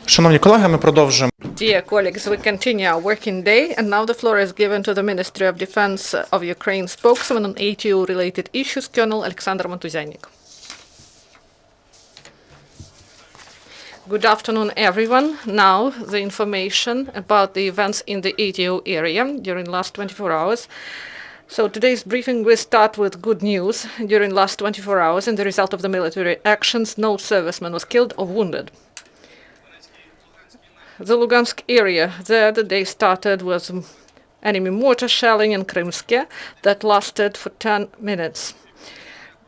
Шановні колеги, ми продовжуємо. Dear colleagues, we continue our working day, and now the floor is given to the Ministry of Defense of Ukraine spokesman on ATO-related issues, Colonel Oleksandr Motuzyanyk. Good afternoon, everyone. Now, the information about the events in the ATO area during the last 24 hours. So today's briefing will start with good news. During the last 24 hours, in the result of the military actions, no serviceman was killed or wounded. The Lugansk area, there the day started with enemy mortar shelling in Krymske that lasted for 10 minutes.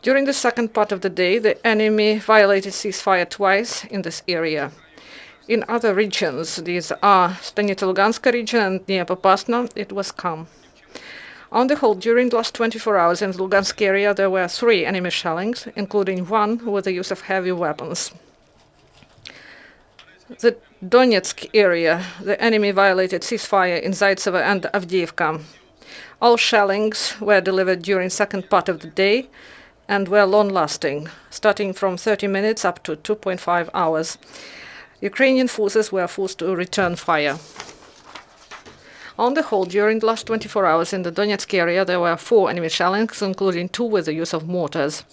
During the second part of the day, the enemy violated ceasefire twice in this area. In other regions, these are Stanitsa-Luganska region and Dnipropetrovsk, it was calm. On the whole, during the last 24 hours in the Lugansk area, there were 3 enemy shellings, including 1 with the use of heavy weapons. The Donetsk area, the enemy violated ceasefire in Zaitsevo and Avdiivka. All shellings were delivered during second part of the day and were long-lasting, starting from 30 minutes up to 2.5 hours. Ukrainian forces were forced to return fire. On the whole, during the last 24 hours in the Donetsk area, there were 4 enemy shellings, including 2 with the use of mortars.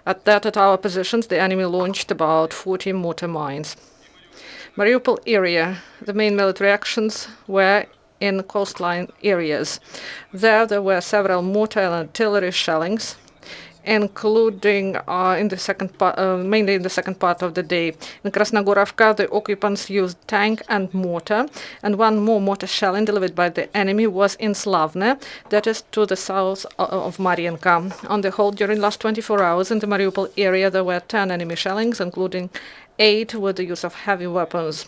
At our positions, the enemy launched about 40 mortar mines. Mariupol area, the main military actions were in coastline areas. There were several mortar and artillery shellings, including mainly in the second part of the day. In Krasnogorovka, the occupants used tank and mortar, and 1 more mortar shelling delivered by the enemy was in Slavne, that is to the south of Mariinka. On the whole, during the last 24 hours in the Mariupol area, there were 10 enemy shellings, including 8 with the use of heavy weapons.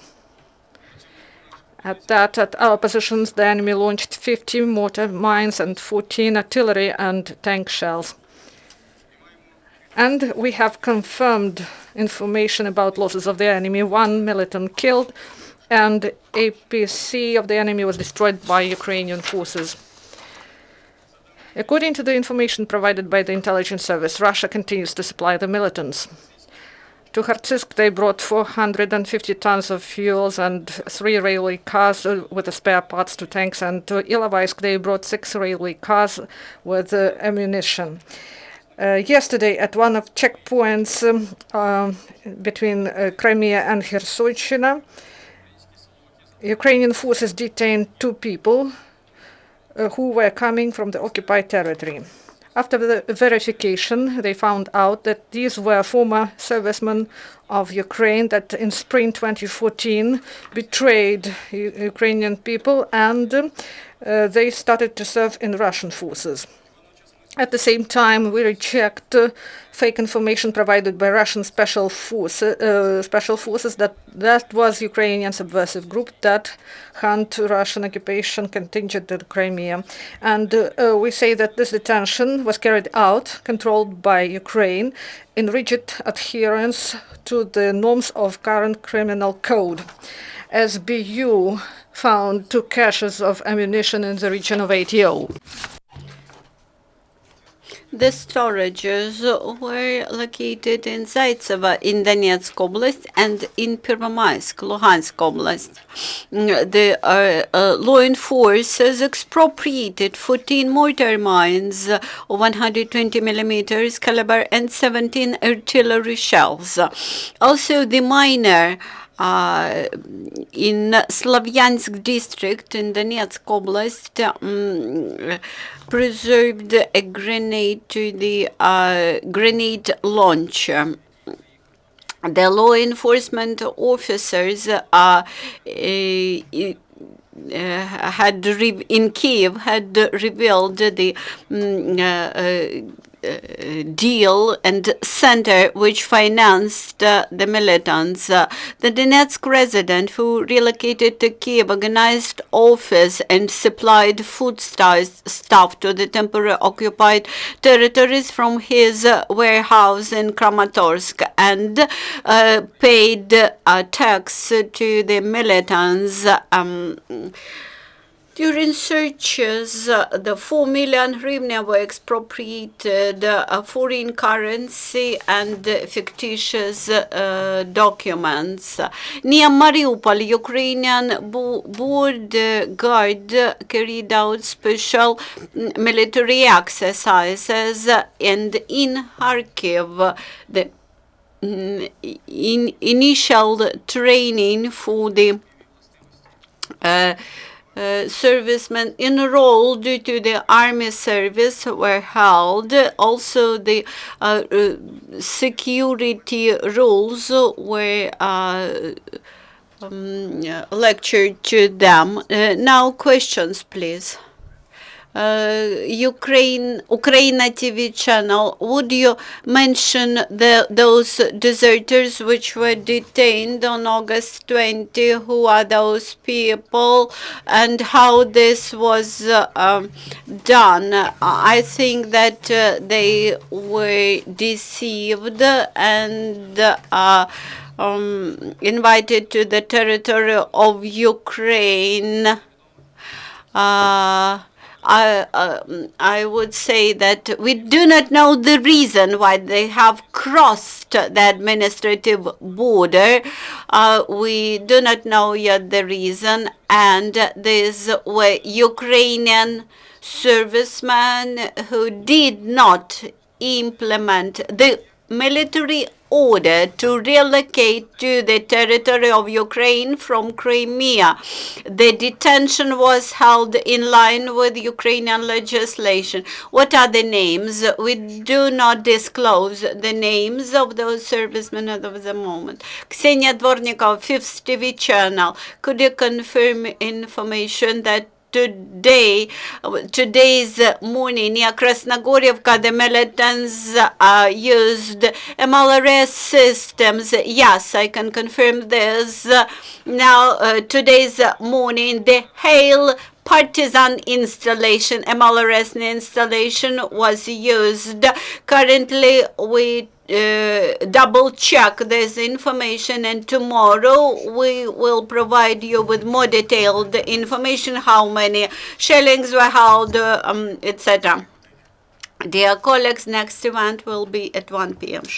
At our positions, the enemy launched 50 mortar mines and 14 artillery and tank shells. And we have confirmed information about losses of the enemy. 1 militant killed, and APC of the enemy was destroyed by Ukrainian forces. According to the information provided by the intelligence service, Russia continues to supply the militants. To Kharkiv, they brought 450 tons of fuels and 3 railway cars with the spare parts to tanks, and to Ilovaisk, they brought 6 railway cars with ammunition. Yesterday, at one of checkpoints between Crimea and Kherson, Ukrainian forces detained 2 people who were coming from the occupied territory. After the verification, they found out that these were former servicemen of Ukraine that in spring 2014 betrayed Ukrainian people, and they started to serve in Russian forces. At the same time, we reject fake information provided by Russian special forces that was Ukrainian subversive group that hunt Russian occupation contingent in Crimea. And we say that this detention was carried out, controlled by Ukraine, in rigid adherence to the norms of current criminal code. SBU found 2 caches of ammunition in the region of ATO. The storages were located in Zaitsevo in Donetsk Oblast and in Pervomaisk, Luhansk Oblast. The law enforcers expropriated 14 mortar mines, 120 millimeters caliber, and 17 artillery shells. Also, the miner in Slavyansk district in Donetsk Oblast preserved a grenade to the grenade launcher. The law enforcement officers in Kiev had revealed the deal and center which financed the militants. The Donetsk resident who relocated to Kiev organized office and supplied foodstuff to the temporarily occupied territories from his warehouse in Kramatorsk and paid tax to the militants During searches, the 4 million hryvnia were expropriated, foreign currency and fictitious documents. Near Mariupol, Ukrainian border guard carried out special military exercises, and in Kharkiv, the initial training for the servicemen enrolled to the army service were held. Also, the security rules were lectured to them. Now, questions, please. Ukraine TV channel, would you mention those deserters which were detained on August 20? Who are those people and how this was done? I think that they were deceived and invited to the territory of Ukraine. I would say that we do not know the reason why they have crossed the administrative border. We do not know yet the reason, and these were Ukrainian servicemen who did not implement the military order to relocate to the territory of Ukraine from Crimea. The detention was held in line with Ukrainian legislation. What are the names? We do not disclose the names of those servicemen at the moment. Ksenia Dvornikov, Fifth TV channel. Could you confirm information that today's morning near Krasnogorivka, the militants used MLRS systems? Yes, I can confirm this. Now, today's morning, the Hail partisan installation, MLRS installation was used. Currently, we double check this information, and tomorrow we will provide you with more detailed information, how many shellings were held, etc. Dear colleagues, next event will be at 1 p.m.